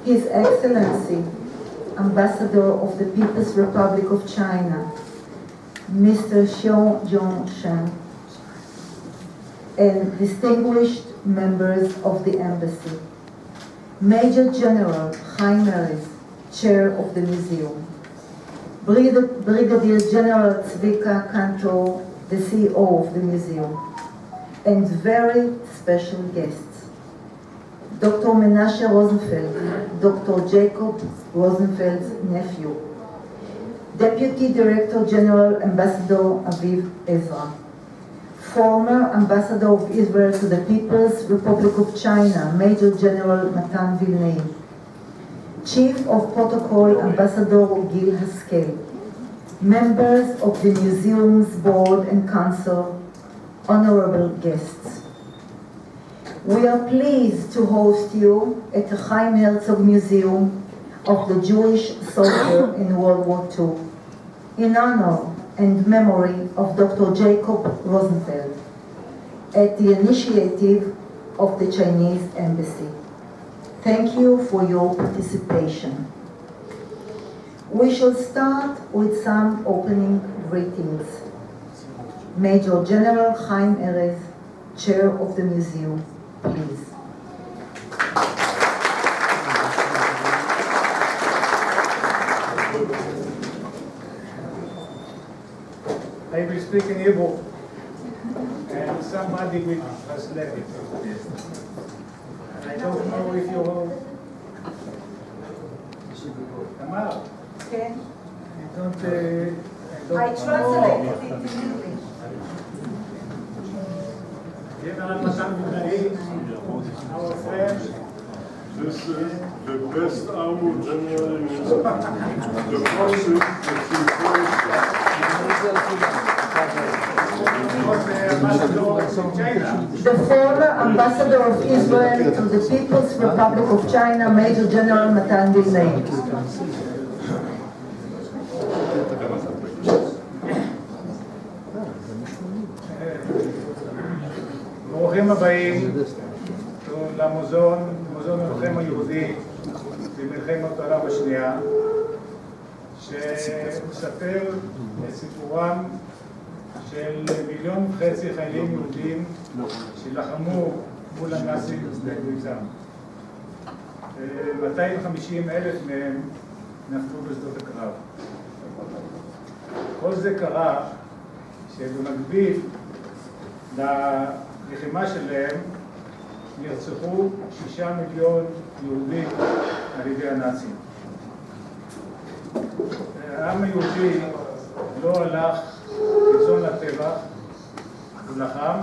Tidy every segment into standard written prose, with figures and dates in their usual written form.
His Excellency, Ambassador of the People's Republic of China, Mr. Jong-Jeng, and distinguished members of the embassy, Major General Chaim Erez, Chair of the Museum, Brigadier General Tzvika Kantor, the CEO of the museum, and very special guests, Dr. Menashe Rosenzweig, Dr. Jacob Rosenfeld's nephew, Deputy Director General Ambassador Aviv Ezra, former Ambassador of Israel to the People's Republic of China, Major General Matan Vilnei, Chief of Protocol Ambassador Gil Haskell, members of the museum's board and council, honorable guests. We are pleased to host you at the Chaim Herzog Museum of the Jewish Soldier in World War II in honor and memory of Dr. Jacob Rosenfeld at the initiative of the Chinese Embassy. Thank you for your participation. We shall start with some opening greetings. Major General Chaim Erez, Chair of the Museum, please. I will speak in Hebrew, and somebody will translate it. I don't know if you... Tamar? Okay. I don't I translated it in English. General Matan Vilnei, our friend. This is the best army general in Israel. The forces that he The former Ambassador of Israel to the People's Republic of China, Major General Matan Vilnei. ברוכים הבאים למוזיאון, מוזיאון הלוחם היהודי במלחמת העולם השנייה, שמספר את סיפורם של 1.5 מיליון חיילים יהודים שלחמו מול הנאצית בגבולם. 250,000 מהם נפלו בשדות הקרב. כל זה קרה שבמקביל ללחימה שלהם נרצחו 6 מיליון יהודים על ידי הנאצים. העם היהודי לא הלך קיצון לטבח, הוא לחם,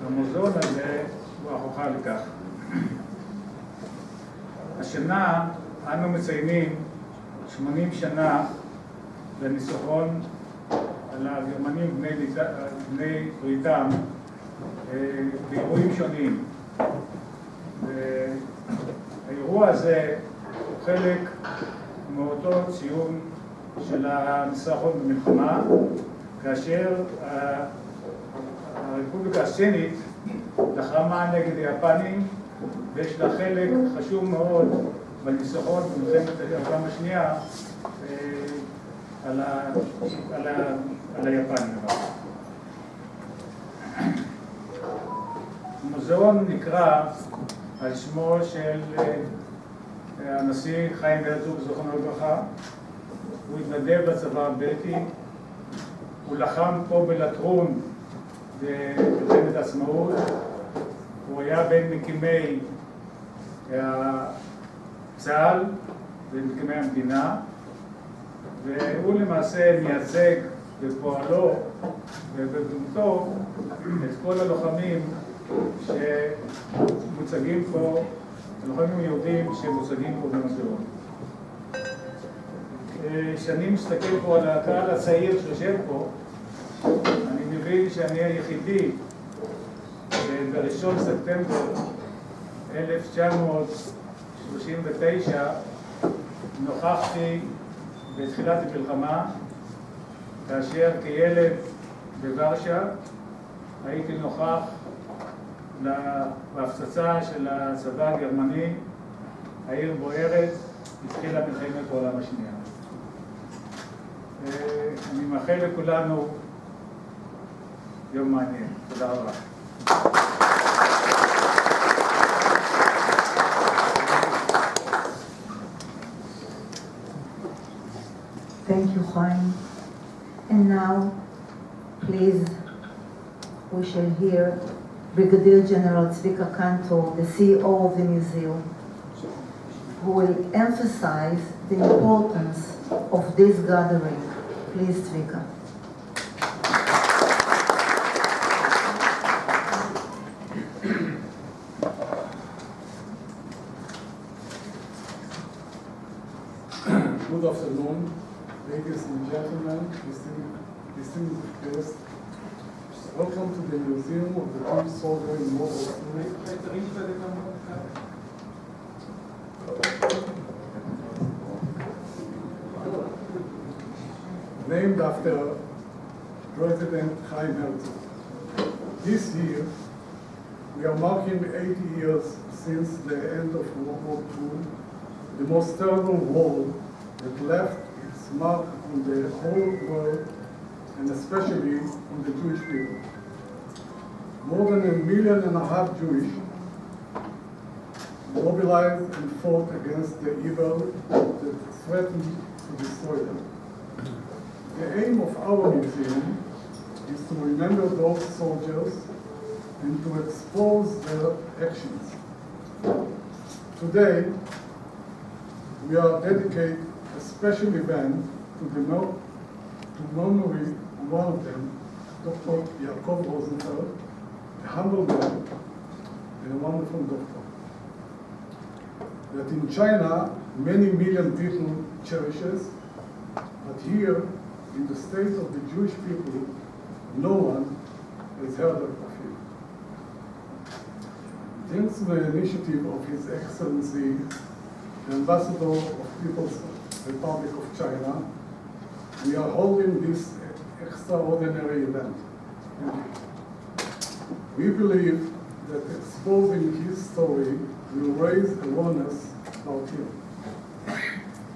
והמוזיאון הזה הוא ההוכחה לכך. השנה אנו מציינים 80 שנה לניצחון על הגרמנים בני בריתם באירועים שונים. האירוע הזה הוא חלק מאותו ציון של הניצחון במלחמה, כאשר הרפובליקה הסינית לחמה נגד היפנים, ויש לה חלק חשוב מאוד בניצחון במלחמת העולם השנייה על היפנים. המוזיאון נקרא על שמו של הנשיא חיים הרצוג, זיכרונו לברכה. הוא התנדב בצבא הבריטי, הוא לחם פה בלטרון במלחמת העצמאות, הוא היה בין מקימי צה"ל ומקימי המדינה, והוא למעשה מייצג בפועלו ובדמותו את כל הלוחמים שמוצגים פה, הלוחמים היהודים שמוצגים פה במוזיאון. כשאני מסתכל פה על הקהל הצעיר שיושב פה, אני מבין שאני היחידי ב-1 ספטמבר 1939 נוכחתי בתחילת המלחמה, כאשר כילד בוורשה הייתי נוכח בהפצצה של הצבא הגרמני העיר בוערת, התחילה מלחמת העולם השנייה. אני מאחל לכולנו יום מעניין. תודה רבה. Thank you, Chaim. And now, please, we shall hear Brigadier General Tzvika Cantor, the CEO of the museum, who will emphasize the importance of this gathering. Please, Tzvika. Good afternoon, ladies and gentlemen, distinguished guests. Welcome to the Museum of the Jewish Soldier in Mosul. Named after President Chaim Herzog. This year, we are marking 80 years since the end of World War II, the most terrible war that left its mark on the whole world and especially on the Jewish people. More than 1.5 million Jewish mobilized and fought against the evil that threatened to destroy them. The aim of our museum is to remember those soldiers and to expose their actions. Today, we are dedicating a special event to memory of one of them, Dr. Ya'akov Rosenzweig, a humble man and a wonderful doctor. That in China, many million people cherishes, but here, in the state of the Jewish people, no one has heard of him. Thanks to the initiative of His Excellency, the Ambassador of People's Republic of China, we are holding this extraordinary event. We believe that exposing his story will raise awareness about him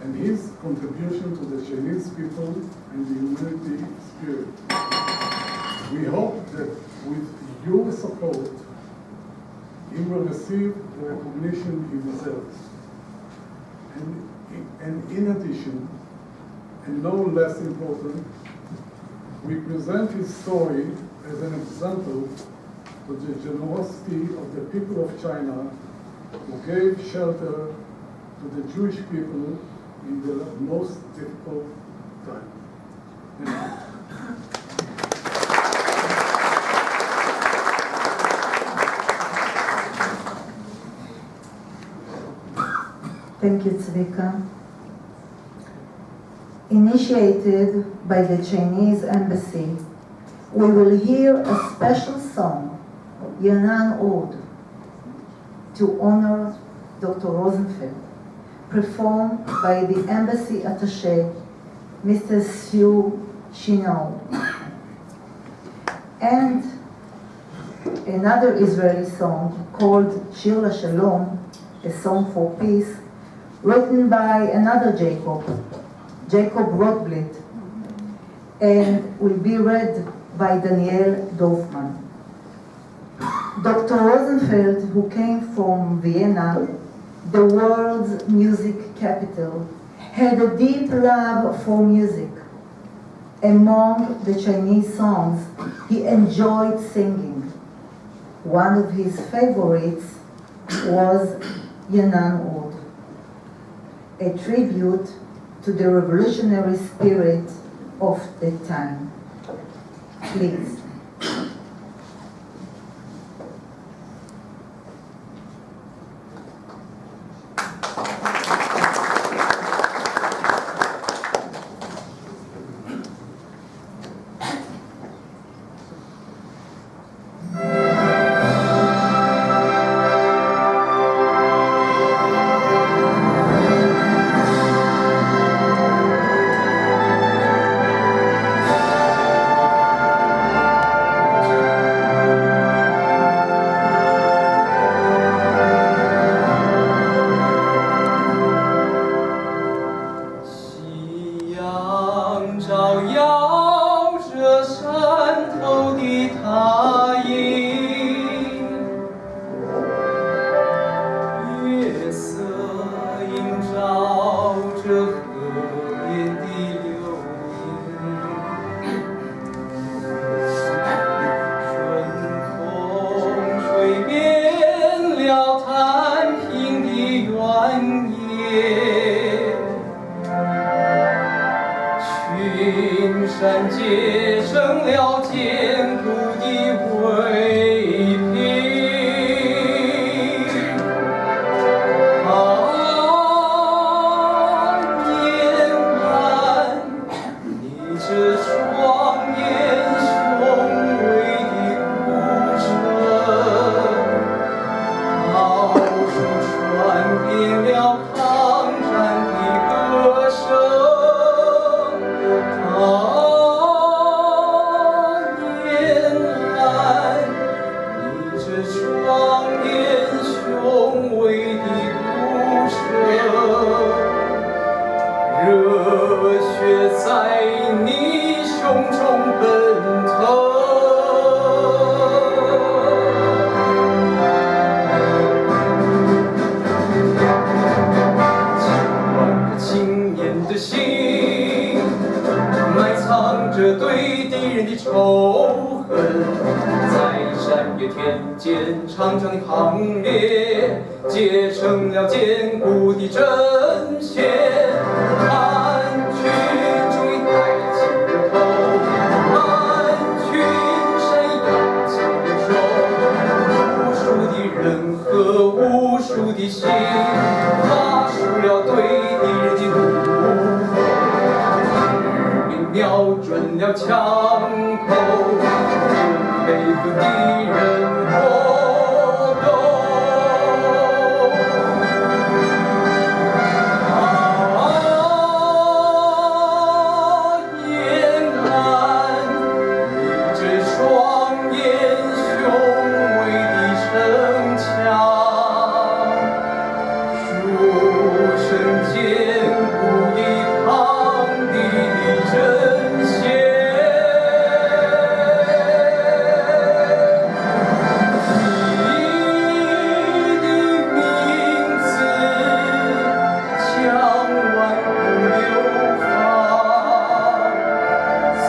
and his contribution to the Chinese people and the humanity spirit. We hope that with your support, he will receive the recognition he deserves. And in addition, and no less important, we present his story as an example to the generosity of the people of China who gave shelter to the Jewish people in the most difficult time. Thank you. Thank you, Tzvika. Initiated by the Chinese embassy, we will hear a special song, Yanan Ode, to honor Dr. Rosenzweig, performed by the embassy attaché, Mr. Siu Shino. And another Israeli song called Shir LaShalom, a song for peace, written by another Jacob Rotblit, and will be read by Daniel Dorfman. Dr. Rosenzweig, who came from Vienna, the world's music capital, had a deep love for music. Among the Chinese songs he enjoyed singing. One of his favorites was Yanan Ode, a tribute to the revolutionary spirit of the time. Please. 血在你胸中奔腾。青年的心，埋藏着对敌人的仇恨，在山岳田间长长的行列，结成了坚固的阵线。看群众已抬起了头，看群山已扬起了手，无数的人和无数的心，发出了对敌人的怒吼。瞄准了枪口，准备和敌人搏斗。严寒，你这双眼雄伟的城墙，筑成坚固的抗敌的阵线。你的名字枪万古流芳，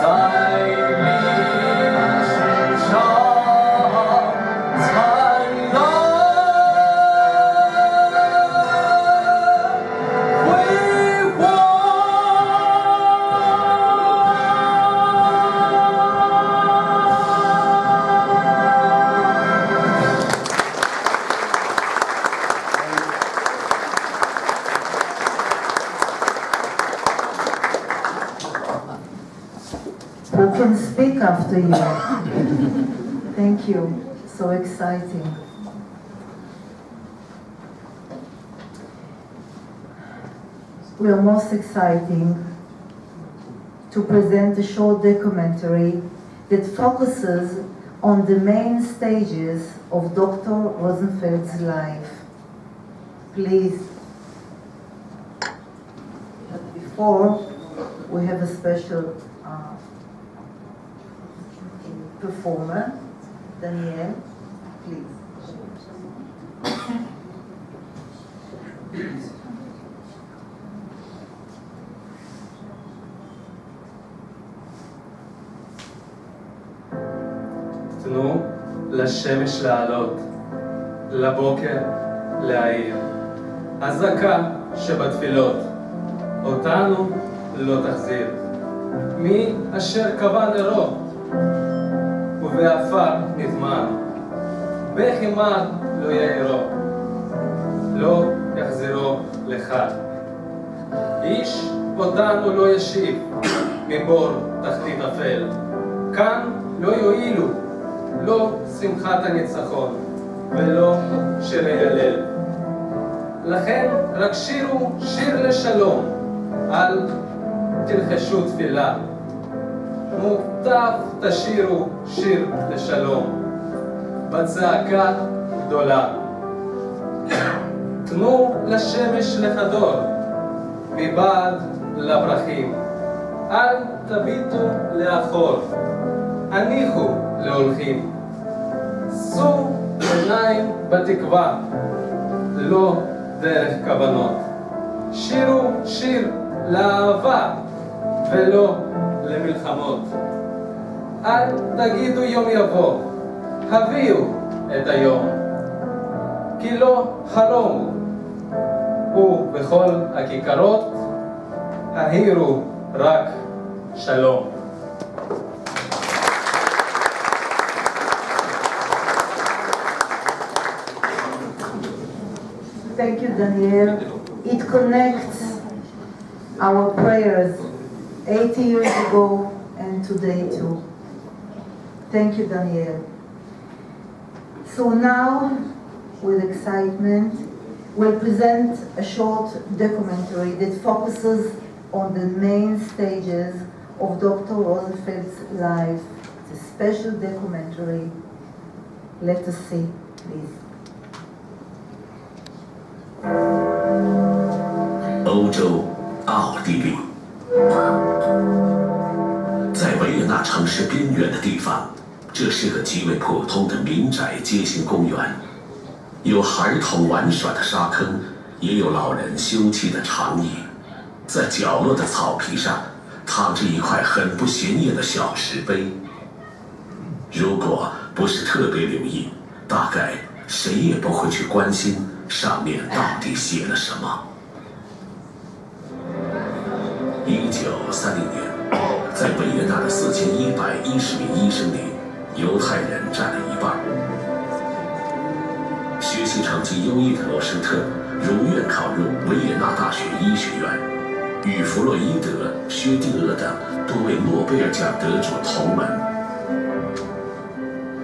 在历史上灿烂辉煌。Who can speak after you? Thank you. So exciting. We are most exciting to present a short documentary that focuses on the main stages of Dr. Rosенfeld's life. Please. But before, we have a special performer, Daniel, please. תנו לשמש לעלות, לבוקר להאיר. הזעקה שבתפילות, אותנו לא תחזיר. מי אשר קבע נרות, ובעפר נטמן, בחימר לא יאירו, לא יחזירו לך. איש אותנו לא ישיב מבור תחתית אפל. כאן לא יועילו, לא שמחת הניצחון ולא שירי הלל. לכן רק שירו שיר לשלום, אל תלחשו תפילה. מוטב תשירו שיר לשלום, בצעקה גדולה. תנו לשמש לחדור, מבעד לפרחים. אל תביטו לאחור, הניחו להולכים. שאו עיניים בתקווה, לא דרך כוונות. שירו שיר לאהבה ולא למלחמות. אל תגידו יום יבוא, הביאו את היום, כי לא חלום הוא, ובכל הכיכרות ההירו רק שלום. Thank you, Daniel. It connects our prayers 80 years ago and today too. Thank you, Daniel. So now, with excitement, we'll present a short documentary that focuses on the main stages of Dr. Rosенfeld's life. It's a special documentary. Let us see, please. 欧洲奥地利在维也纳城市边缘的地方，这是个极为普通的民宅街心公园，有孩童玩耍的沙坑，也有老人休憩的长椅。在角落的草皮上，躺着一块很不显眼的小石碑。如果不是特别留意，大概谁也不会去关心上面到底写了什么。1930年，在维也纳的4110名医生里，犹太人占了一半。学习成绩优异的罗申特如愿考入维也纳大学医学院，与弗洛伊德、薛定谔等多位诺贝尔奖得主同门。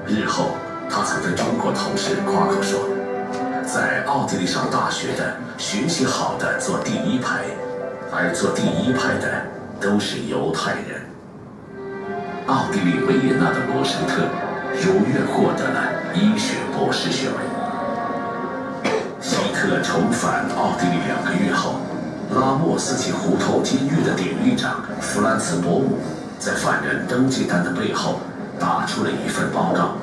日后，他曾对中国同事夸口说，在奥地利上大学的学习好的坐第一排，而坐第一排的都是犹太人。奥地利维也纳的罗申特如愿获得了医学博士学位。希特重返奥地利2个月后，拉莫斯基胡同监狱的典狱长弗兰茨·伯姆在犯人登记单的背后打出了一份报告。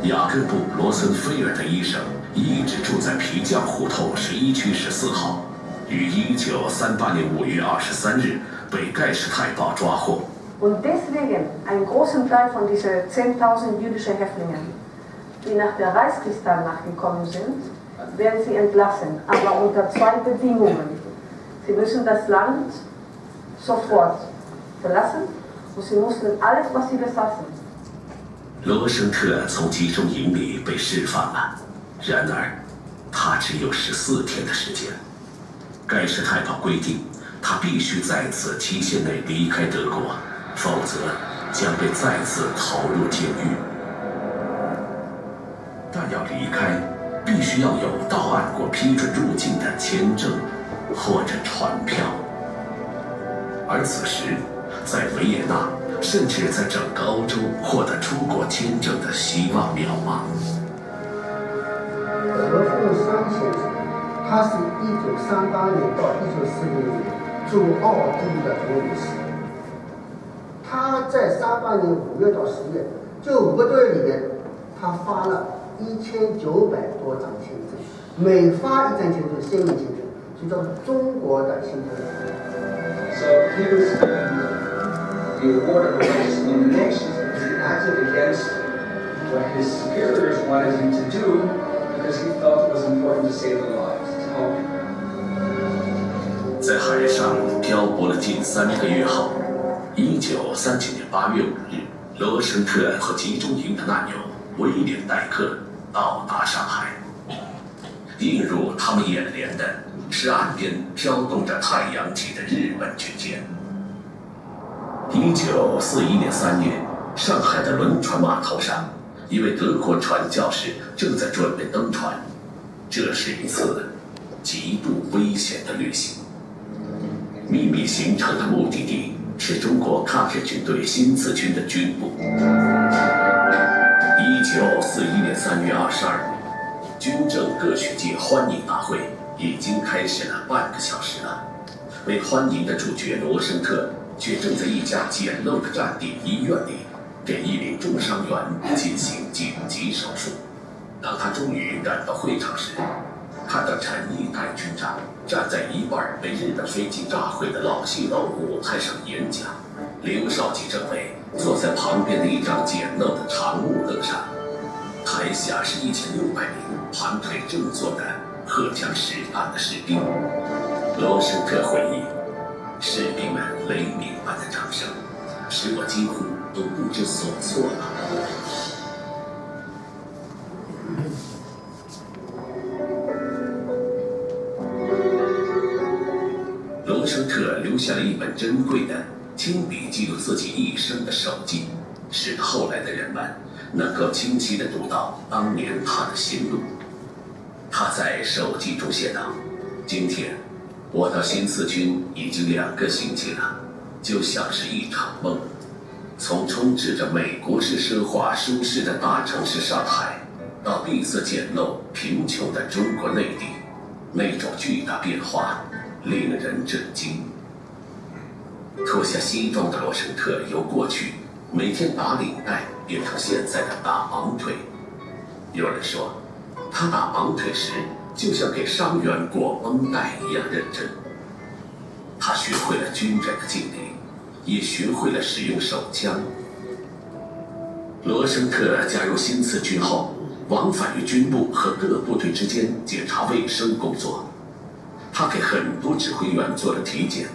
雅各布·罗森菲尔的医生一直住在皮匠胡同11区14号，于1938年5月23日被盖世太保抓获。Und deswegen ein großen Teil von diesen 10.000 jüdischen Häftlingen, die nach der Reichskristall nachgekommen sind, werden sie entlassen, aber unter 2 Bedingungen. Sie müssen das Land sofort verlassen und sie mussten alles, was sie besaßen. 罗申特从集中营里被释放了，然而他只有14天的时间。盖世太保规定，他必须在此期限内离开德国，否则将被再次投入监狱。但要离开，必须要有到岸国批准入境的签证或者船票。而此时，在维也纳，甚至在整个欧洲获得出国签证的希望渺茫。何凤山先生，他是1938年到1940年驻奥地利的总领事。他在38年5月到10月这5个多月里面，他发了1900多张签证，每发一张签证先验签证，就叫中国的签证。So he was the award of the greatest nomination because he acted against what his superiors wanted him to do because he felt it was important to save the lives, to help people. 在海上漂泊了近3个月后，1939年8月5日，罗申特和集中营的难友威廉·戴克到达上海。映入他们眼帘的是岸边飘动着太阳旗的日本军舰。1941年3月，上海的轮船码头上，一位德国传教士正在准备登船。这是一次极度危险的旅行。秘密行程的目的地是中国抗日军队新四军的军部。1941年3月22日，军政各学界欢迎大会已经开始了半个小时了。被欢迎的主角罗申特却正在一家简陋的战地医院里给一名重伤员进行紧急手术。当他终于赶到会场时，看到陈毅代军长站在一半被日本飞机炸毁的老戏楼舞台上演讲，刘少奇政委坐在旁边的一张简陋的长木凳上，台下是1600名盘腿正坐的荷枪实弹的士兵。罗申特回忆，士兵们雷鸣般的掌声使我几乎都不知所措了。罗申特留下了一本珍贵的亲笔记录自己一生的手记，使后来的人们能够清晰地读到当年他的心路。他在手记中写道：今天我到新四军已经2个星期了，就像是一场梦。从充斥着美国式奢华舒适的大城市上海，到闭塞简陋贫穷的中国内地，那种巨大变化令人震惊。脱下西装的罗申特由过去每天打领带变成现在的打绑腿。有人说，他打绑腿时就像给伤员裹绷带一样认真。他学会了军人的敬礼，也学会了使用手枪。罗申特加入新四军后，往返于军部和各部队之间检查卫生工作。他给很多指挥员做了体检，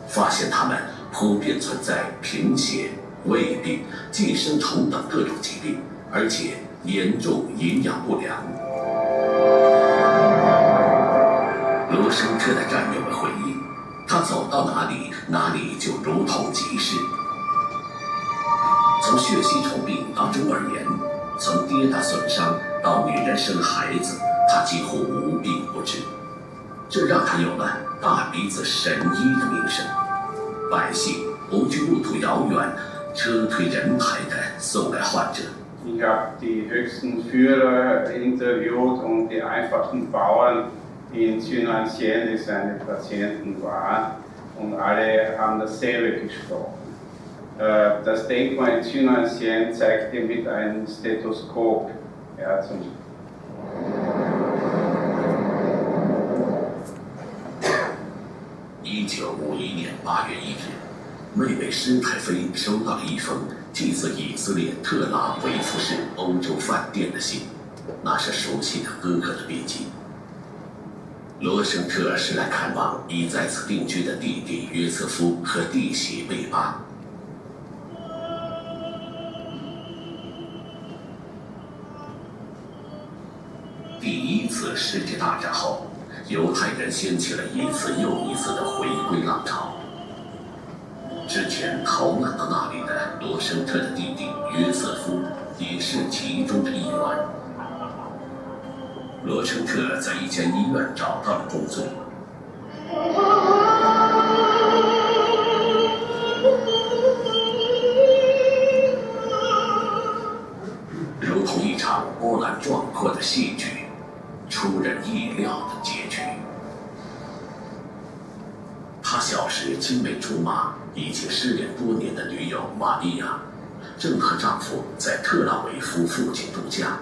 发现他们普遍存在贫血、胃病、寄生虫等各种疾病，而且严重营养不良。罗申特的战友们回忆，他走到哪里，哪里就如同集市。从血吸虫病到中耳炎，从跌打损伤到女人生孩子，他几乎无病不治。这让他有了大鼻子神医的名声。百姓不惧路途遥远，车推人抬的送来患者。Ich habe die höchsten Führer interviewt und die einfachen Bauern, die in Yunnan-Xian seine Patienten waren, und alle haben dasselbe gesprochen. Das Denkmal in Yunnan-Xian zeigte mit einem Stethoskop, ja, zum 1951年8月1日，妹妹施泰菲收到了一封寄自以色列特拉维夫市欧洲饭店的信，那是熟悉的哥哥的笔记。罗申特是来看望已在此定居的弟弟约瑟夫和弟媳贝巴。第一次世界大战后，犹太人掀起了一次又一次的回归浪潮。之前逃难到那里的罗申特的弟弟约瑟夫也是其中的一员。罗申特在一家医院找到了工作。如同一场波澜壮阔的戏剧，出人意料的结局。他小时青梅竹马，已经失联多年的女友玛利亚，正和丈夫在特拉维夫附近度假。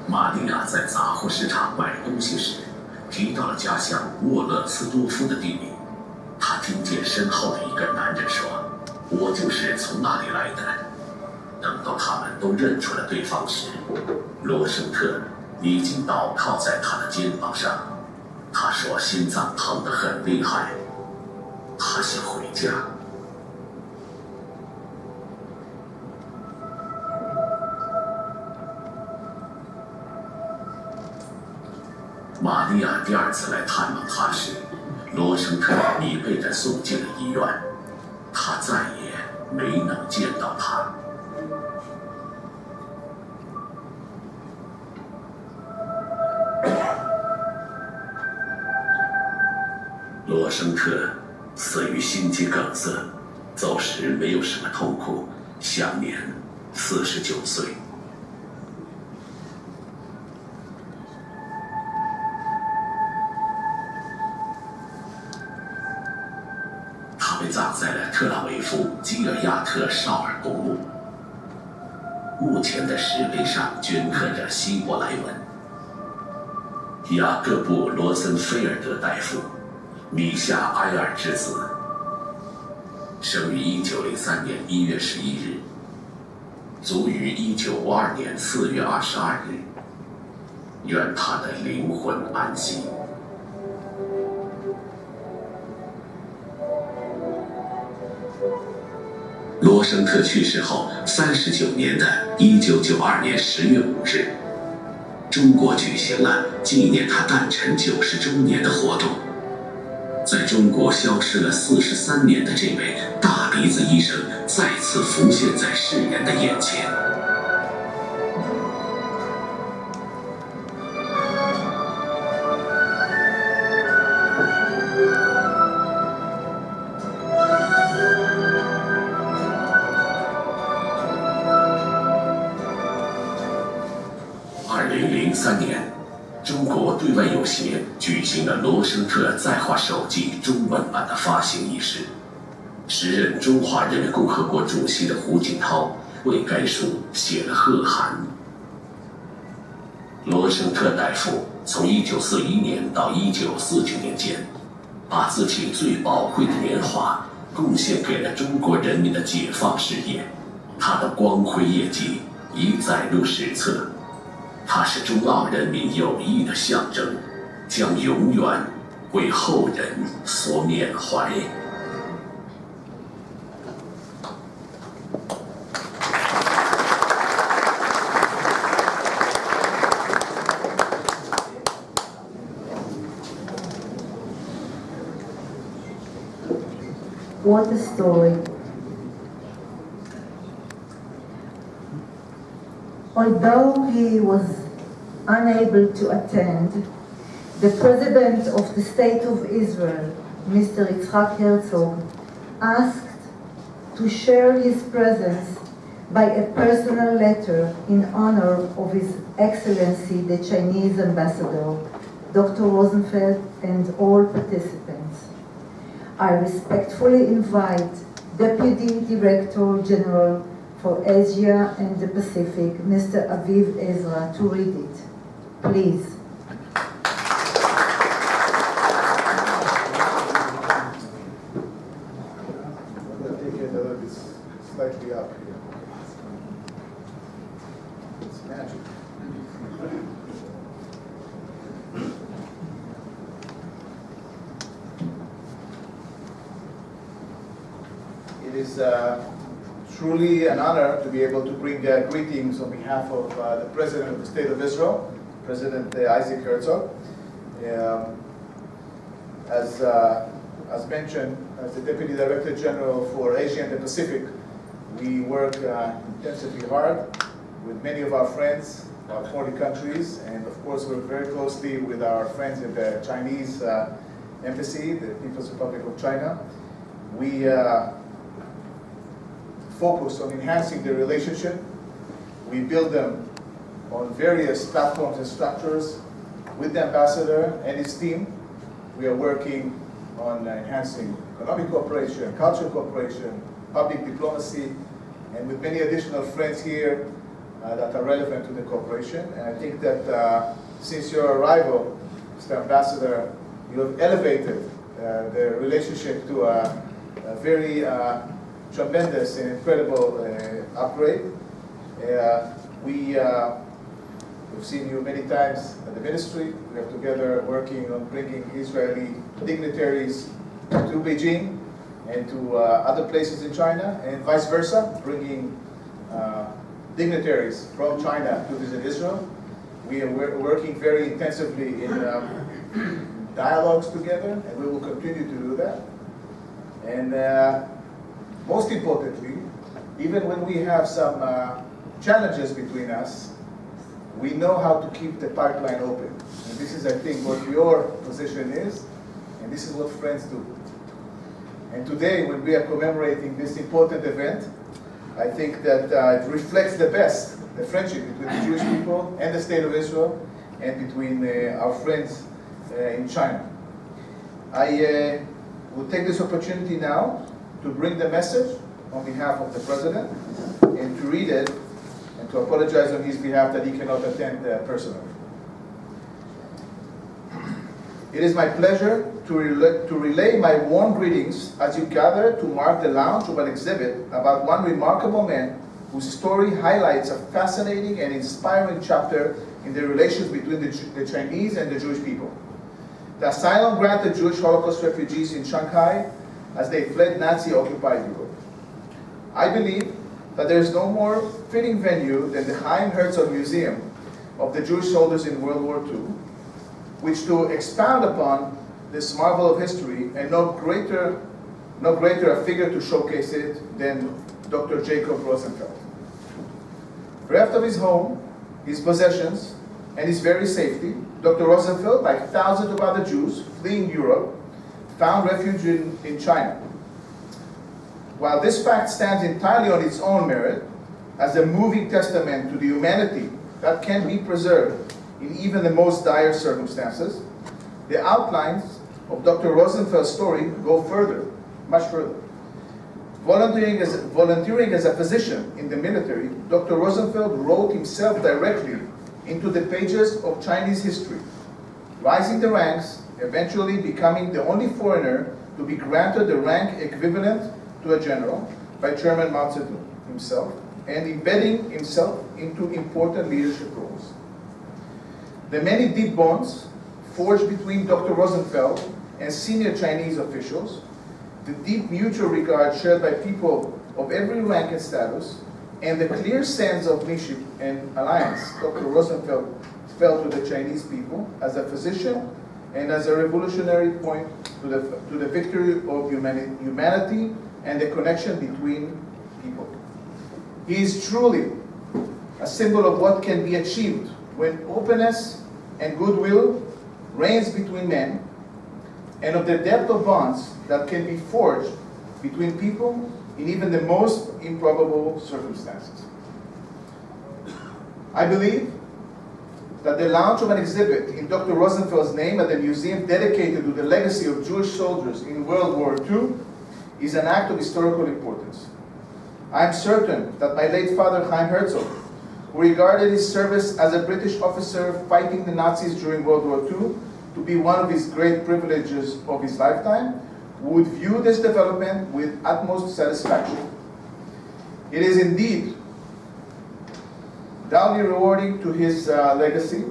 玛利亚在杂货市场买东西时，提到了家乡沃勒斯多夫的地名。她听见身后的一个男人说：“我就是从那里来的。”等到他们都认出了对方时，罗申特已经倒靠在他的肩膀上。他说心脏疼得很厉害，他想回家。玛利亚第二次来探望他时，罗申特已被人送进了医院，他再也没能见到他。罗申特死于心肌梗塞，走时没有什么痛苦，享年49岁。他被葬在了特拉维夫基尔亚特绍尔公墓，墓前的石碑上镌刻着希伯来文：雅各布·罗森菲尔德大夫，米夏埃尔之子，生于1903年1月11日，卒于1952年4月22日。愿他的灵魂安息。罗申特去世后39年的1992年10月5日，中国举行了纪念他诞辰90周年的活动。在中国消失了43年的这位大鼻子医生再次浮现在世人的眼前。2003年，中国对外友协举行了罗生特在华手记中文版的发行仪式。时任中华人民共和国主席的胡锦涛为该书写了贺函。罗生特大夫从1941年到1949年间，把自己最宝贵的年华贡献给了中国人民的解放事业，他的光辉业绩已载入史册。他是中澳人民友谊的象征，将永远为后人所缅怀。What a story. Although he was unable to attend, the President of the State of Israel, Mr. Yitzhak Herzog, asked to share his presence by a personal letter in honor of His Excellency the Chinese Ambassador, Dr. Rosenzweig, and all participants. I respectfully invite Deputy Director General for Asia and the Pacific, Mr. Aviv Ezra, to read it. Please. I'm going to take it a little bit slightly up here. It's magic. It is truly an honor to be able to bring greetings on behalf of the President of the State of Israel, President Isaac Herzog. As mentioned, as the Deputy Director General for Asia and the Pacific, we work intensively hard with many of our friends, about 40 countries, and of course work very closely with our friends in the Chinese Embassy, the People's Republic of China. We focus on enhancing the relationship. We build them on various platforms and structures. With the ambassador and his team, we are working on enhancing economic cooperation, cultural cooperation, public diplomacy, and with many additional friends here that are relevant to the cooperation. And I think that since your arrival, Mr. Ambassador, you have elevated the relationship to a very tremendous and incredible upgrade. We've seen you many times at the ministry. We are together working on bringing Israeli dignitaries to Beijing and to other places in China, and vice versa, bringing dignitaries from China to visit Israel. We are working very intensively in dialogues together, and we will continue to do that. And most importantly, even when we have some challenges between us, we know how to keep the pipeline open. And this is, I think, what your position is, and this is what friends do. And today, when we are commemorating this important event, I think that it reflects the best, the friendship between the Jewish people and the State of Israel, and between our friends in China. I will take this opportunity now to bring the message on behalf of the President and to read it and to apologize on his behalf that he cannot attend personally. It is my pleasure to relay my warm greetings as you gather to mark the launch of an exhibit about one remarkable man whose story highlights a fascinating and inspiring chapter in the relations between the Chinese and the Jewish people. The asylum granted Jewish Holocaust refugees in Shanghai as they fled Nazi-occupied Europe. I believe that there is no more fitting venue than the Chaim Herzog Museum of the Jewish soldiers in World War II, which to expound upon this marvel of history, and no greater a figure to showcase it than Dr. Jacob Rosenfeld. Bereft of his home, his possessions, and his very safety, Dr. Rosenfeld, like thousands of other Jews fleeing Europe, found refuge in China. While this fact stands entirely on its own merit, as a moving testament to the humanity that can be preserved in even the most dire circumstances, the outlines of Dr. Rosenfeld's story go further, much further. Volunteering as a physician in the military, Dr. Rosenfeld wrote himself directly into the pages of Chinese history, rising the ranks, eventually becoming the only foreigner to be granted the rank equivalent to a general by Chairman Mao Zedong himself, and embedding himself into important leadership roles. The many deep bonds forged between Dr. Rosenfeld and senior Chinese officials, the deep mutual regard shared by people of every rank and status, and the clear sense of kinship and alliance Dr. Rosenfeld felt to the Chinese people as a physician and as a revolutionary point to the victory of humanity and the connection between people. He is truly a symbol of what can be achieved when openness and goodwill reigns between men, and of the depth of bonds that can be forged between people in even the most improbable circumstances. I believe that the launch of an exhibit in Dr. Rosenfeld's name at the museum dedicated to the legacy of Jewish soldiers in World War II is an act of historical importance. I am certain that my late father, Chaim Herzog, who regarded his service as a British officer fighting the Nazis during World War II to be one of his great privileges of his lifetime, would view this development with utmost satisfaction. It is indeed doubly rewarding to his legacy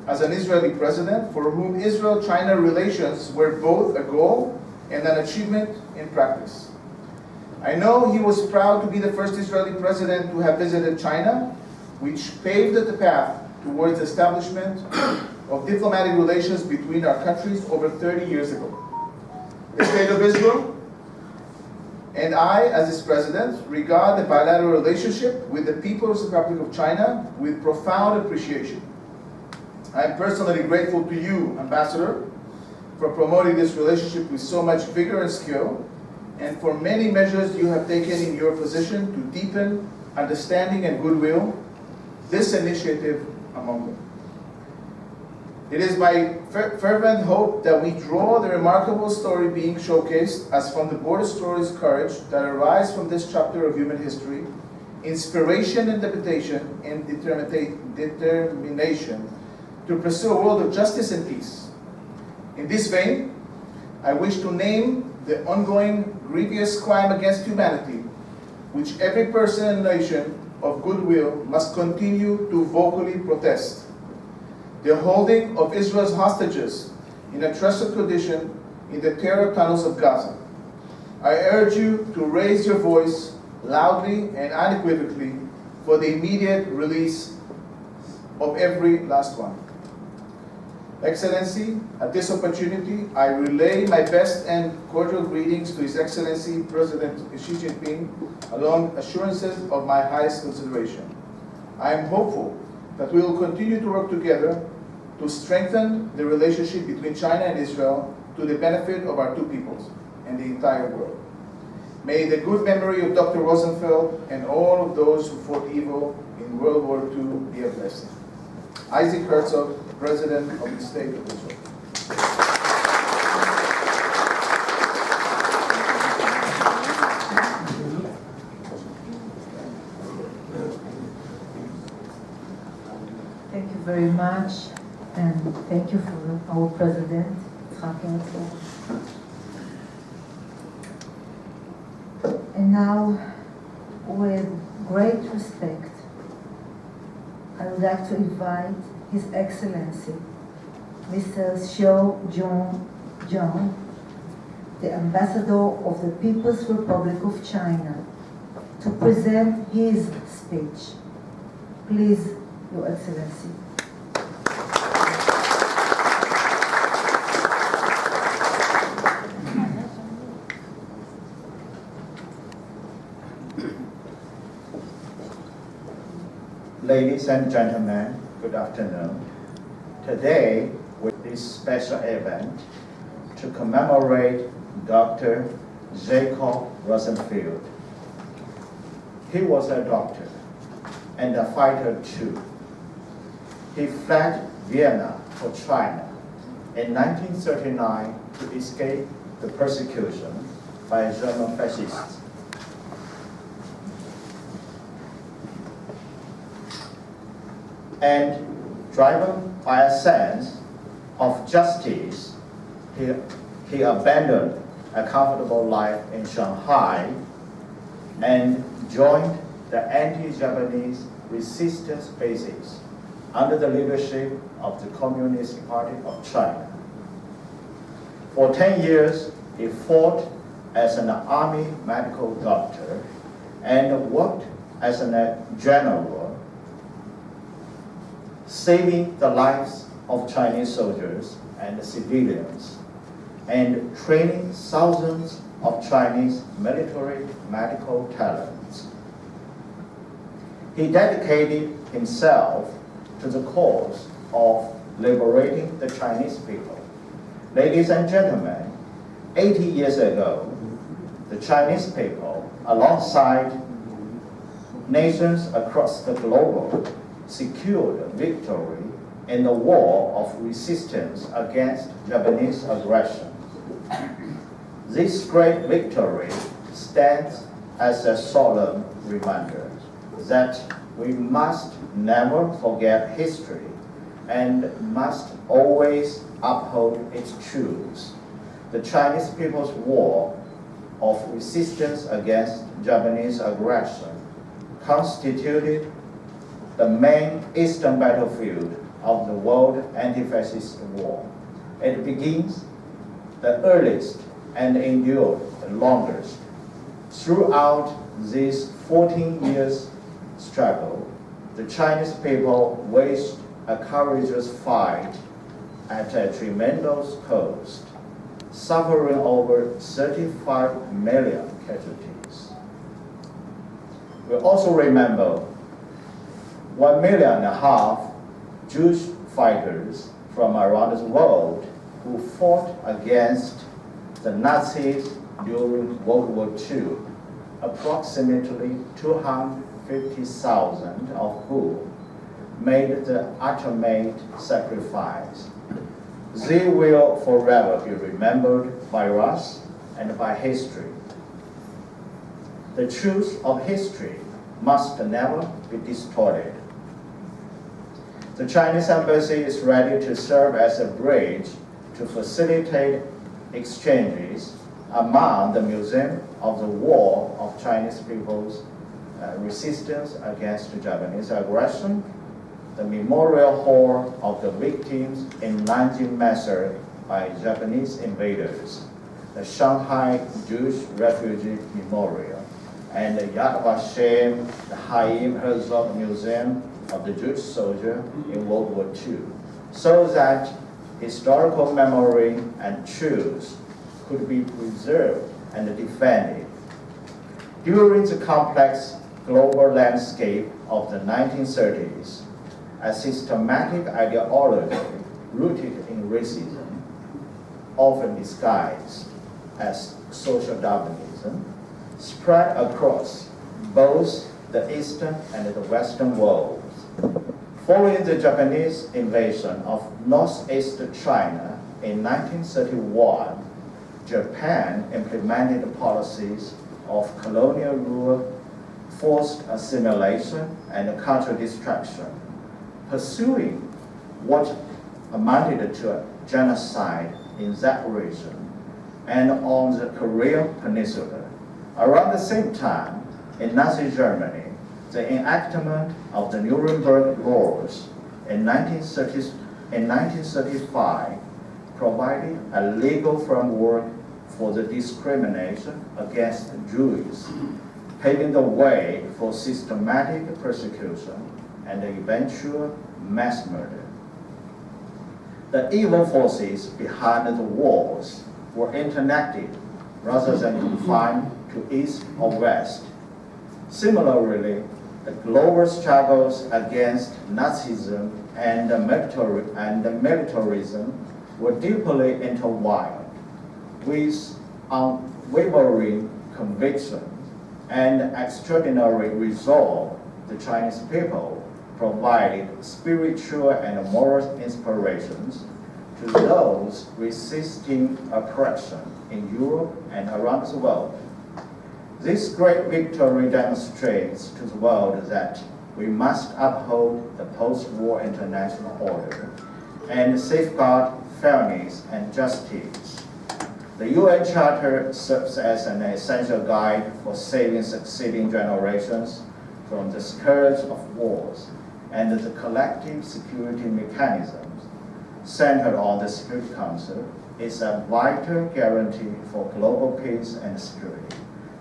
as an Israeli president for whom Israel-China relations were both a goal and an achievement in practice. I know he was proud to be the first Israeli president to have visited China, which paved the path towards the establishment of diplomatic relations between our countries over 30 years ago. The State of Israel and I, as its president, regard the bilateral relationship with the People's Republic of China with profound appreciation. I am personally grateful to you, Ambassador, for promoting this relationship with so much vigor and skill, and for many measures you have taken in your position to deepen understanding and goodwill, this initiative among them. It is my fervent hope that we draw the remarkable story being showcased as from the border stories courage that arise from this chapter of human history, inspiration and determination to pursue a world of justice and peace. In this vein, I wish to name the ongoing grievous crime against humanity, which every person and nation of goodwill must continue to vocally protest. The holding of Israel's hostages in a trusted condition in the terror tunnels of Gaza. I urge you to raise your voice loudly and unequivocally for the immediate release of every last one. Excellency, at this opportunity, I relay my best and cordial greetings to His Excellency President Xi Jinping, along assurances of my highest consideration. I am hopeful that we will continue to work together to strengthen the relationship between China and Israel to the benefit of our two peoples and the entire world. May the good memory of Dr. Rosenfeld and all of those who fought evil in World War II be a blessing. Isaac Herzog, President of the State of Israel. Thank you very much, and thank you for our President, Yitzhak Herzog. And now, with great respect, I would like to invite His Excellency, Mr. Jong-', the Ambassador of the People's Republic of China, to present his speech. Please, Your Excellency. Ladies and gentlemen, good afternoon. Today, with this special event to commemorate Dr. Jacob Rosenfeld. He was a doctor and a fighter too. He fled Vienna for China in 1939 to escape the persecution by German fascists. And driven by a sense of justice, he abandoned a comfortable life in Shanghai and joined the anti-Japanese resistance bases under the leadership of the Communist Party of China. For 10 years, he fought as an army medical doctor and worked as a general, saving the lives of Chinese soldiers and civilians, and training thousands of Chinese military medical talents. He dedicated himself to the cause of liberating the Chinese people. Ladies and gentlemen, 80 years ago, the Chinese people, alongside nations across the globe, secured victory in the war of resistance against Japanese aggression. This great victory stands as a solemn reminder that we must never forget history and must always uphold its truths. The Chinese people's war of resistance against Japanese aggression constituted the main eastern battlefield of the world anti-fascist war. It begins the earliest and endured the longest. Throughout this 14 years struggle, the Chinese people waged a courageous fight at a tremendous cost, suffering over 35 million casualties. We also remember 1.5 million Jewish fighters from around the world who fought against the Nazis during World War II, approximately 250,000 of whom made the ultimate sacrifice. They will forever be remembered by us and by history. The truth of history must never be distorted. The Chinese embassy is ready to serve as a bridge to facilitate exchanges among the Museum of the War of Chinese People's Resistance Against Japanese Aggression, the Memorial Hall of the Victims in Nanjing Massacre by Japanese invaders, the Shanghai Jewish Refugee Memorial, and the Yad Vashem, the Haim Herzog Museum of the Jewish soldier in World War II, so that historical memory and truths could be preserved and defended. During the complex global landscape of the 1930s, a systematic ideology rooted in racism, often disguised as social Darwinism, spread across both the Eastern and the Western worlds. Following the Japanese invasion of Northeast China in 1931, Japan implemented policies of colonial rule, forced assimilation, and cultural destruction, pursuing what amounted to a genocide in that region and on the Korean Peninsula. Around the same time, in Nazi Germany, the enactment of the Nuremberg Laws in 1935 provided a legal framework for the discrimination against Jews, paving the way for systematic persecution and eventual mass murder. The evil forces behind the wars were interconnected rather than confined to East or West. Similarly, the global struggles against Nazism and militarism were deeply intertwined. With unwavering conviction and extraordinary resolve, the Chinese people provided spiritual and moral inspirations to those resisting oppression in Europe and around the world. This great victory demonstrates to the world that we must uphold the post-war international order and safeguard fairness and justice. The UN Charter serves as an essential guide for saving succeeding generations from the scourge of wars, and the collective security mechanisms centered on the Security Council is a vital guarantee for global peace and security.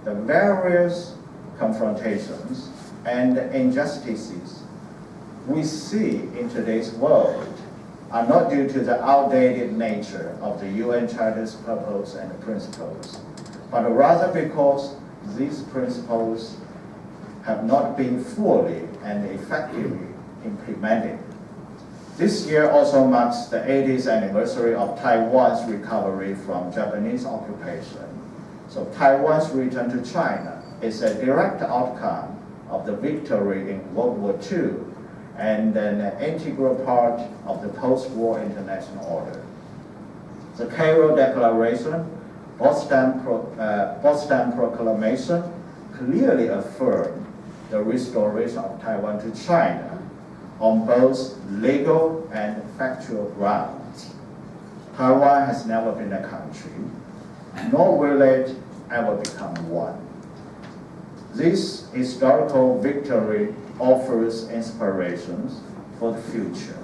The various confrontations and injustices we see in today's world are not due to the outdated nature of the UN Charter's purpose and principles, but rather because these principles have not been fully and effectively implemented. This year also marks the 80th anniversary of Taiwan's recovery from Japanese occupation. So Taiwan's return to China is a direct outcome of the victory in World War II and an integral part of the post-war international order. The Cairo Declaration, Boston Proclamation clearly affirmed the restoration of Taiwan to China on both legal and factual grounds. Taiwan has never been a country, nor will it ever become one. This historical victory offers inspirations for the future,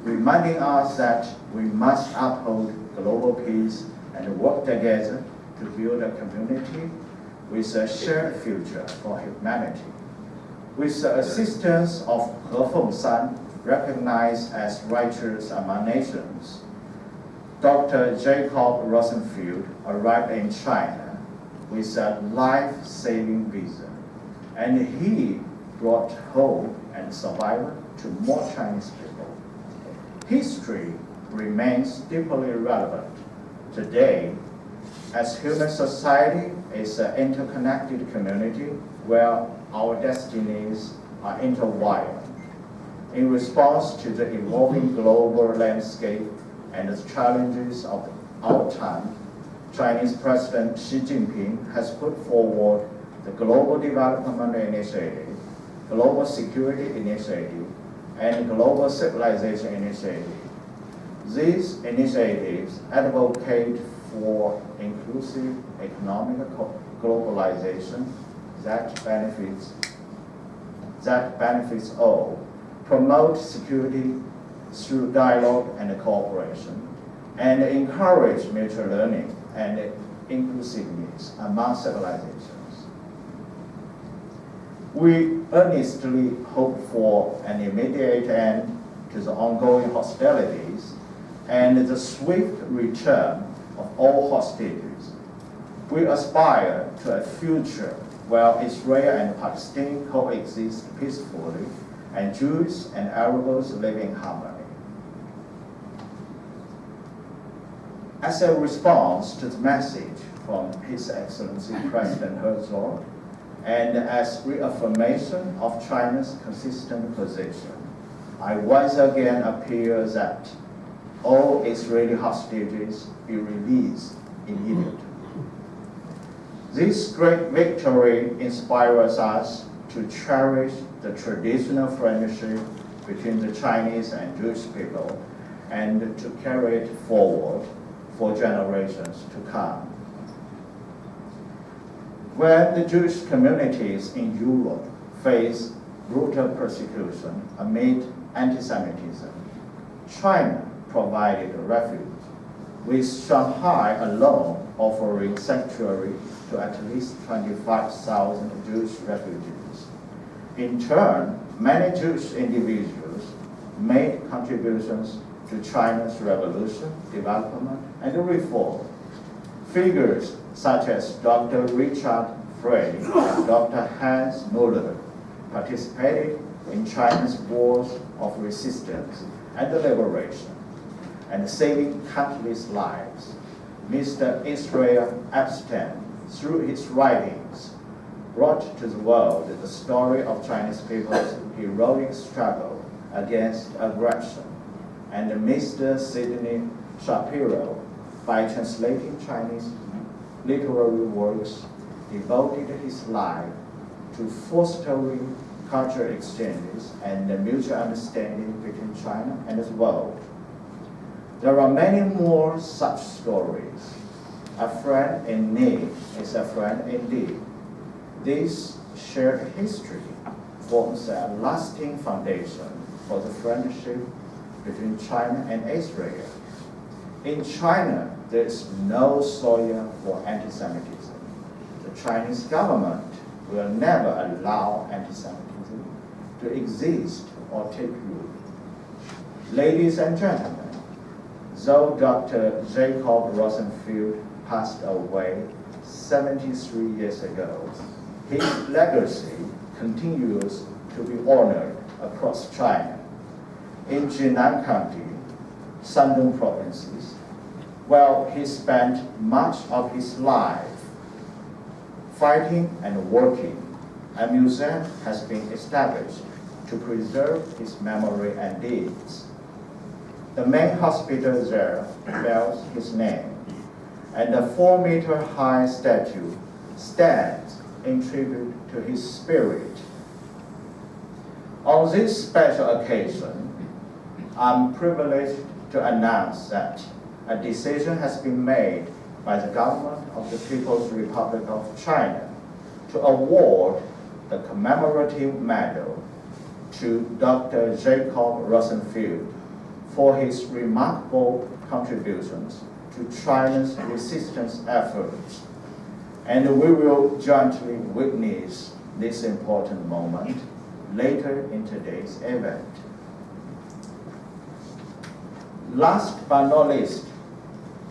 reminding us that we must uphold global peace and work together to build a community with a shared future for humanity. With the assistance of He, recognized as righteous among nations, Dr. Jacob Rosenzweig arrived in China with a life-saving vision, and he brought hope and survival to more Chinese people. History remains deeply relevant today, as human society is an interconnected community where our destinies are intertwined. In response to the evolving global landscape and the challenges of our time, Chinese President Xi Jinping has put forward the Global Development Initiative, Global Security Initiative, and Global Civilization Initiative. These initiatives advocate for inclusive economic globalization that benefits all, promote security through dialogue and cooperation, and encourage mutual learning and inclusiveness among civilizations. We earnestly hope for an immediate end to the ongoing hostilities and the swift return of all hostages. We aspire to a future where Israel and Palestine coexist peacefully, and Jews and Arabs live in harmony. As a response to the message from His Excellency President Herzog, and as reaffirmation of China's consistent position, I once again appeal that all Israeli hostages be released immediately. This great victory inspires us to cherish the traditional friendship between the Chinese and Jewish people and to carry it forward for generations to come. When the Jewish communities in Europe face brutal persecution amid anti-Semitism, China provided refuge, with Shanghai alone offering sanctuary to at least 25,000 Jewish refugees. In turn, many Jewish individuals made contributions to China's revolution, development, and reform. Figures such as Dr. Richard Frey and Dr. Hans Muller participated in China's wars of resistance and liberation, and saving countless lives. Mr. Israel Epstein, through his writings, brought to the world the story of Chinese people's heroic struggle against aggression, and Mr. Sidney Shapiro, by translating Chinese literary works, devoted his life to fostering cultural exchanges and the mutual understanding between China and the world. There are many more such stories. A friend in need is a friend indeed. This shared history forms a lasting foundation for the friendship between China and Israel. In China, there is no soil for anti-Semitism. The Chinese government will never allow anti-Semitism to exist or take root. Ladies and gentlemen, though Dr. Jacob Rosenfeld passed away 73 years ago, his legacy continues to be honored across China. In Jinan County, Shandong provinces, where he spent much of his life fighting and working, a museum has been established to preserve his memory and deeds. The main hospital there bears his name, and a 4-meter-high statue stands in tribute to his spirit. On this special occasion, I'm privileged to announce that a decision has been made by the government of the People's Republic of China to award the commemorative medal to Dr. Jacob Rosenfeld for his remarkable contributions to China's resistance efforts. And we will jointly witness this important moment later in today's event. Last but not least,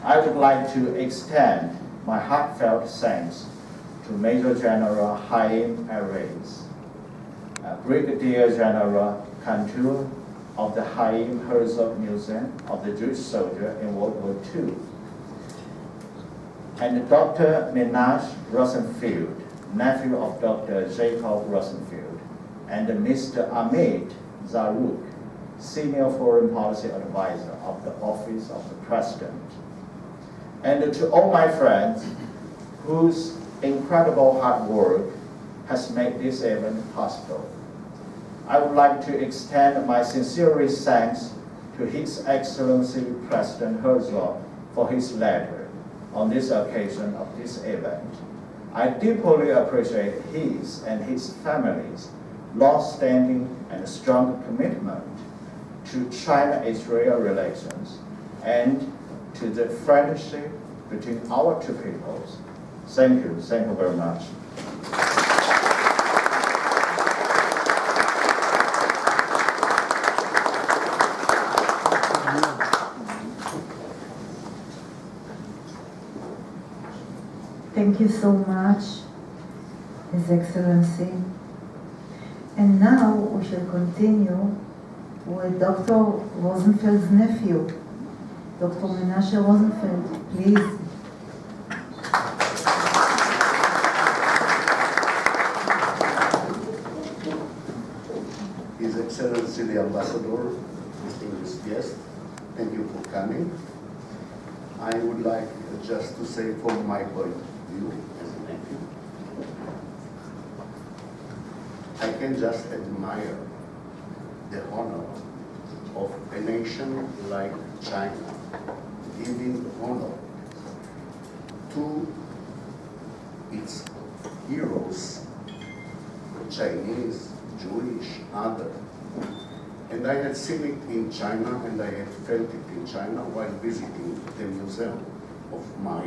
I would like to extend my heartfelt thanks to Major General Haim Erez, Brigadier General Cantor of the Haim Herzog Museum of the Jewish Soldier in World War II, and Dr. Menashe Rosenfeld, nephew of Dr. Jacob Rosenfeld, and Mr. Amit Zaruk, Senior Foreign Policy Advisor of the Office of the President. And to all my friends whose incredible hard work has made this event possible, I would like to extend my sincerest thanks to His Excellency President Herzog for his letter on this occasion of this event. I deeply appreciate his and his family's long-standing and strong commitment to China-Israel relations and to the friendship between our two peoples. Thank you very much. Thank you so much, His Excellency. And now we shall continue with Dr. Rosenfeld's nephew, Dr. Menashe Rosenfeld. Please. His Excellency the Ambassador, distinguished guest, thank you for coming. I would like just to say from my point of view as a nephew, I can just admire the honor of a nation like China giving honor to its heroes, Chinese, Jewish, other. And I had seen it in China and I had felt it in China while visiting the museum of my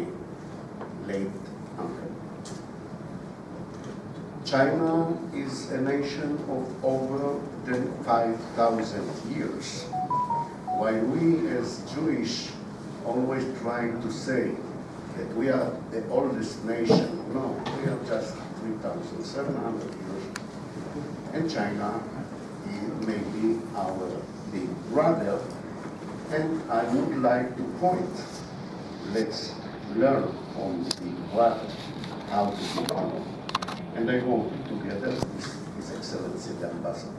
late uncle. China is a nation of over 5,000 years. While we as Jewish always trying to say that we are the oldest nation, no, we are just 3,700 years. And China may be our big brother. And I would like to point, let's learn from the big brother how to become. And I want together with His Excellency the Ambassador,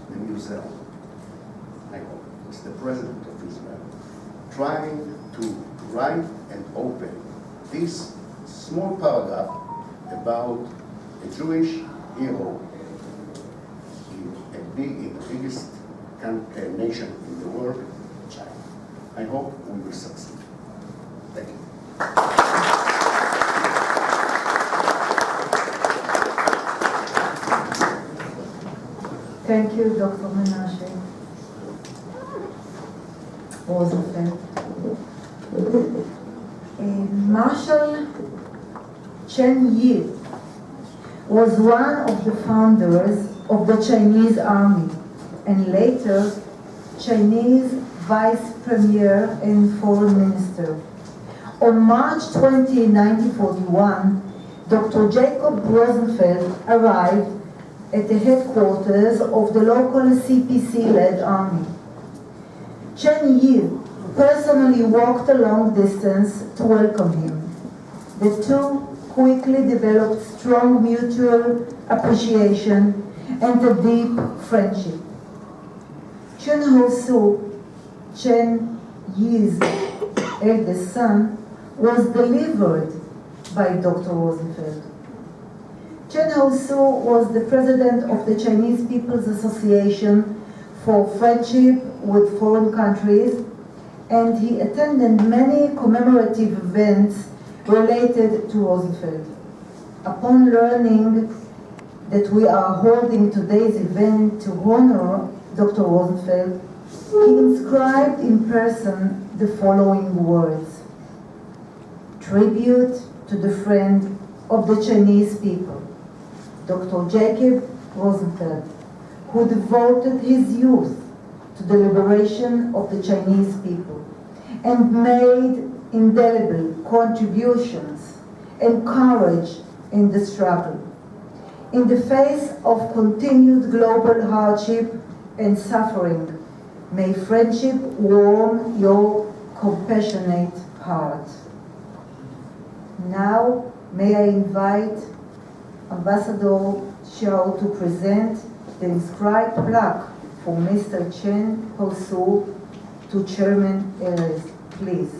the museum, I hope, is the president of Israel, trying to write and open this small paragraph about a Jewish hero in the biggest nation in the world, China. I hope we will succeed. Thank you. Thank you, Dr. Menashe Rosenzweig. Marshal Chen Yi was one of the founders of the Chinese army and later Chinese vice premier and foreign minister. On March 20, 1941, Dr. Jacob Rosnefeld arrived at the headquarters of the local CPC-led army. Chen Yi personally walked a long distance to welcome him. The two quickly developed strong mutual appreciation and a deep friendship. Chen Ho-soo, Chen Yi's eldest son, was delivered by Dr. Rosenfeld. Chen Ho-soo was the president of the Chinese People's Association for Friendship with Foreign Countries, and he attended many commemorative events related to Rosenfeld. Upon learning that we are holding today's event to honor Dr. Rosenfeld, he inscribed in person the following words: "Tribute to the friend of the Chinese people, Dr. Jacob Rosenfeld, who devoted his youth to the liberation of the Chinese people and made indelible contributions and courage in the struggle. In the face of continued global hardship and suffering, may friendship warm your compassionate heart." Now, may I invite Ambassador Xiao to present the inscribed plaque for Mr. Chen Ho-soo to Chairman Erez. Please.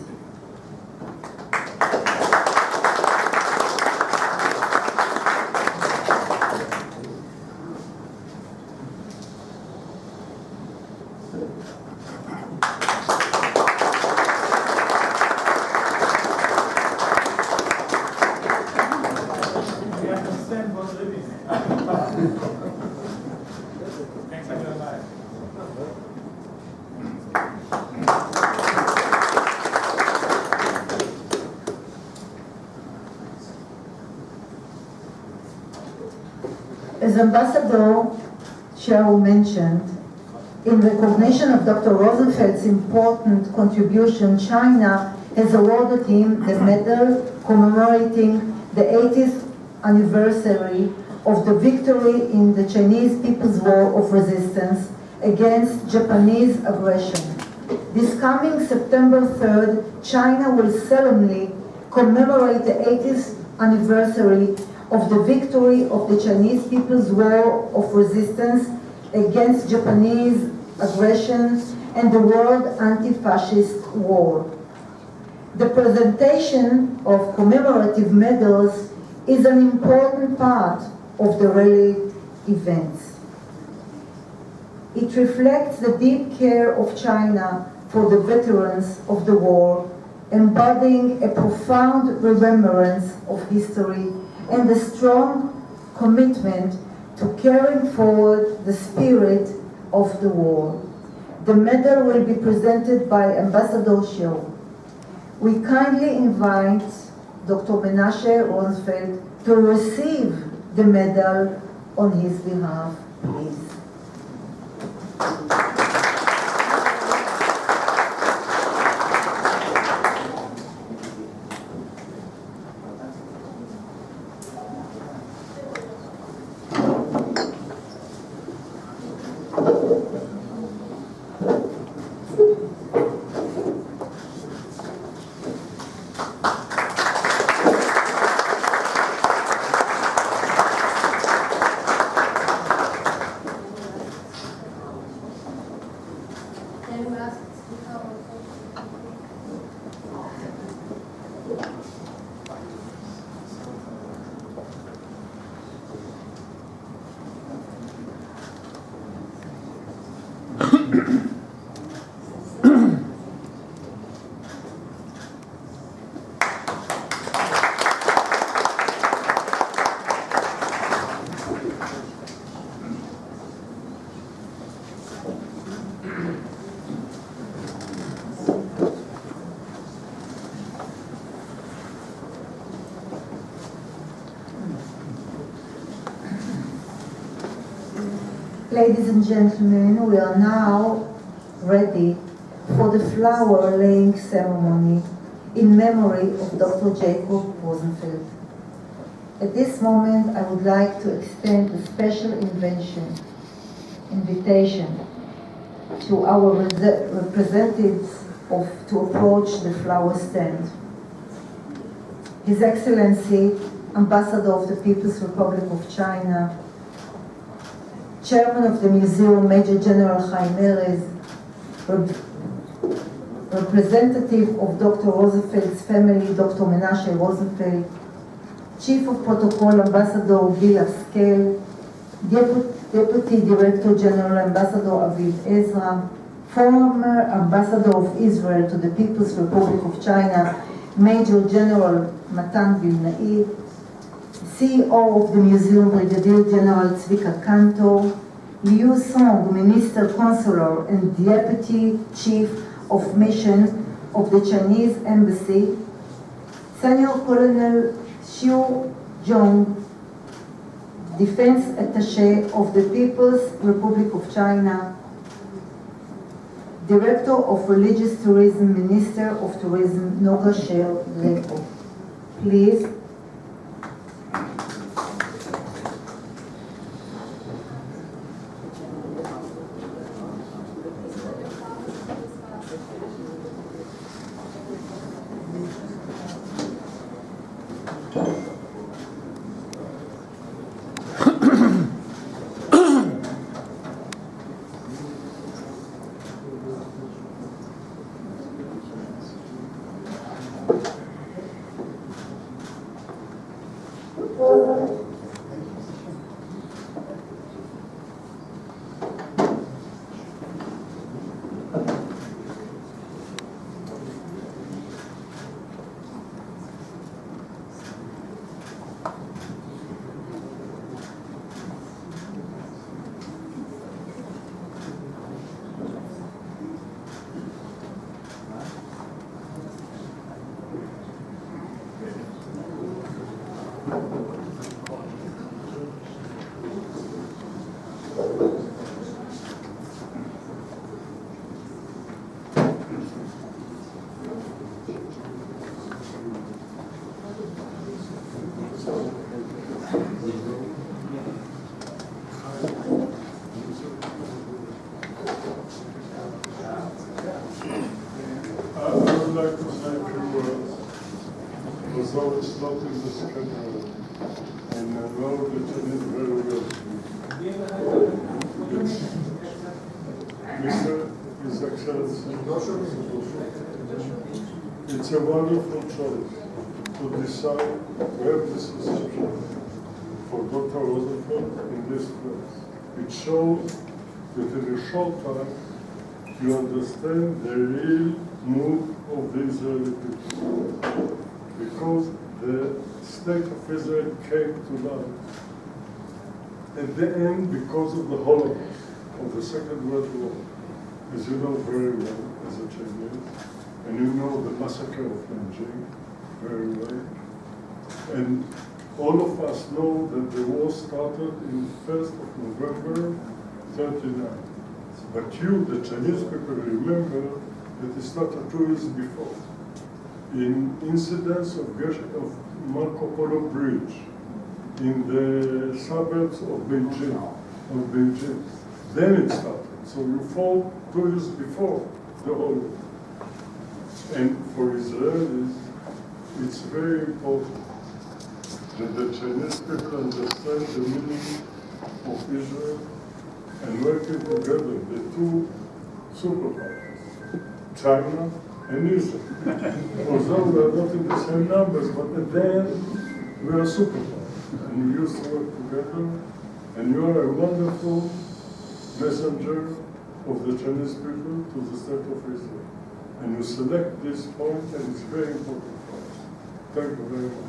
As Ambassador Xiao mentioned, in recognition of Dr. Rosenfeld's important contribution, China has awarded him the medal commemorating the 80th anniversary of the victory in the Chinese People's War of Resistance against Japanese aggression. This coming September 3rd, China will solemnly commemorate the 80th anniversary of the victory of the Chinese People's War of Resistance against Japanese aggression and the World Anti-Fascist War. The presentation of commemorative medals is an important part of the rally events. It reflects the deep care of China for the veterans of the war, embodying a profound remembrance of history and a strong commitment to carrying forward the spirit of the war. The medal will be presented by Ambassador Xiao. We kindly invite Dr. Menashe Rosenzweig to receive the medal on his behalf, please. Ladies and gentlemen, we are now ready for the flower laying ceremony in memory of Dr. Jacob Rosenzfeld. At this moment, I would like to extend a special invitation to our representatives to approach the flower stand. His Excellency, Ambassador of the People's Republic of China, Chairman of the Museum, Major General Chaim Erez, representative of Dr. Rosenfeld's family, Dr. Menashe Rosenfeld, Chief of Protocol, Ambassador Gil Askel, Deputy Director General, Ambassador Aviv Ezra, former Ambassador of Israel to the People's Republic of China, Major General Matan Vilnai, CEO of the Museum, Brigadier General Tzvika Kantor, Liu Song, Minister Consular and Deputy Chief of Mission of the Chinese Embassy, Senior Colonel Xiu Zhong, Defense Attaché of the People's Republic of China, Director of Religious Tourism, Minister of Tourism, Noga Sher Lepo. Please. It's a wonderful choice to decide to have this reception for Dr. Rosenfeld in this place. It shows that in a short time you understand the real mood of the Israeli people. Because the state of Israel came to life at the end because of the Holocaust of the Second World War, as you know very well as a Chinese. And you know the massacre of Nanjing very well. And all of us know that the war started in 1st of November 1939. But you, the Chinese people, remember that it started 2 years before. In incidents of Marco Polo Bridge in the suburbs of Beijing. Then it started. So you fought 2 years before the whole war. And for Israelis, it's very important that the Chinese people understand the meaning of Israel and working together. The two superpowers, China and Israel. Although we are not in the same numbers, but at the end, we are superpowers. And we used to work together, and you are a wonderful messenger of the Chinese people to the state of Israel. And you select this point, and it's very important for us. Thank you very much.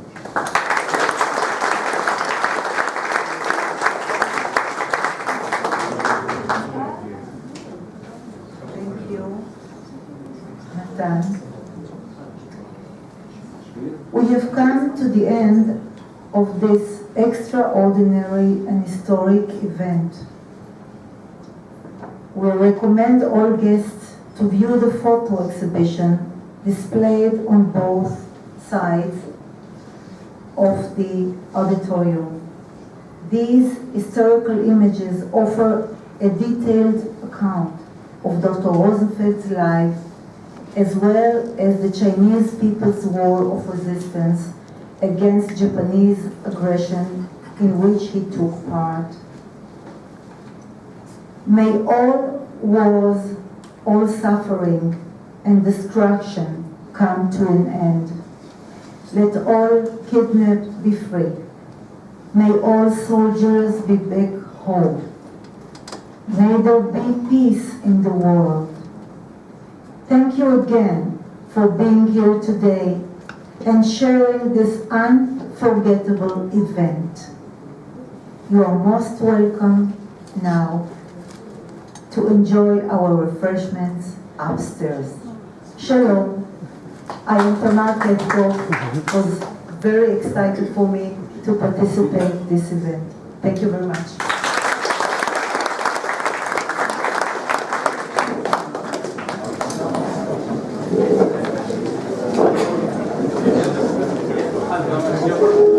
Thank you, Nathan. We have come to the end of this extraordinary and historic event. We recommend all guests to view the photo exhibition displayed on both sides of the auditorium. These historical images offer a detailed account of Dr. Rosenfeld's life, as well as the Chinese People's War of Resistance against Japanese aggression in which he took part. May all wars, all suffering and destruction come to an end. Let all kidnapped be free. May all soldiers be back home. May there be peace in the world. Thank you again for being here today and sharing this unforgettable event. You are most welcome now to enjoy our refreshments upstairs. Shalom. I am Tamar Ketkov. It was very excited for me to participate in this event. Thank you very much. Thank you.